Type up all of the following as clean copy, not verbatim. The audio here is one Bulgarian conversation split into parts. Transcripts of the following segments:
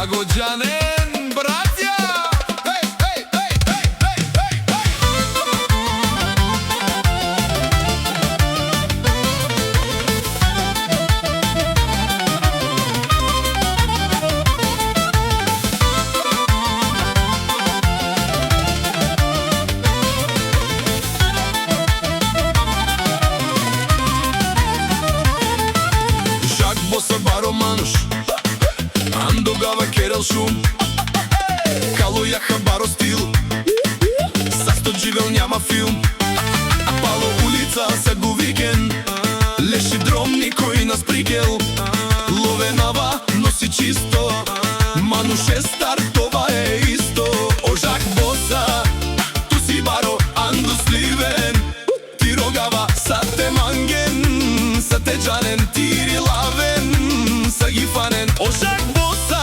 Лагоджанен, братја! Баро Мануш, Андогава Керел Шум, Кало Јаха Баро Стил, Састо Дживел няма филм, Пало улица са го викен, Леши дром никој нас пригел, Ловенава носи чисто, Мануш е стар, това е исто. Ожак боса, ту си Баро, Андо Сливен, Ти рогава са те манген, са те джанен, тири лавен, са ги фанен. Ожак боса,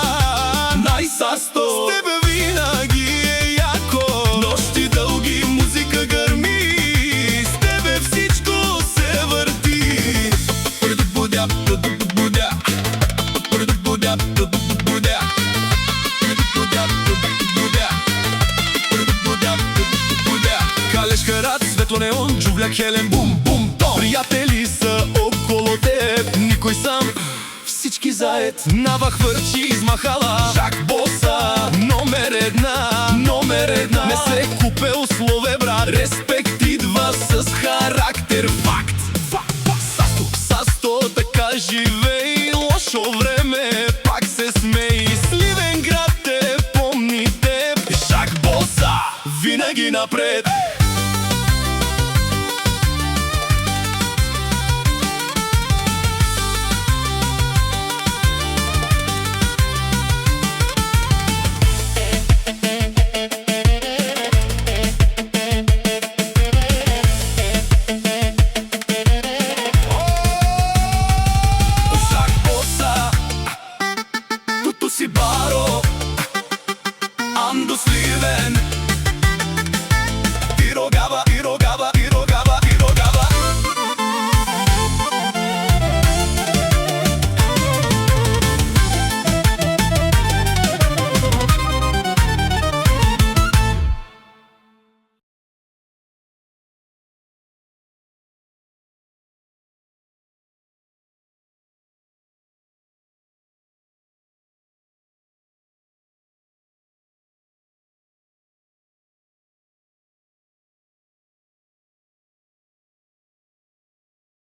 најсасто, с тебе винаги е јако. Ношти дълги, музика гърми, с тебе всичко се върти. Будя, будя, будя, будя, Калешка рад, светло неон, джубля Хелен, бум, бум, том. Приятели са около теб, никой сам, всички заед. Нава хвърчи измахала, Жак боса, номер една. Не се купе услове, брат, респект идва с характер. Факт, Састо, така живей, лошо време, пак се смей. Сливен град те помни теб, Жак боса, винаги напред.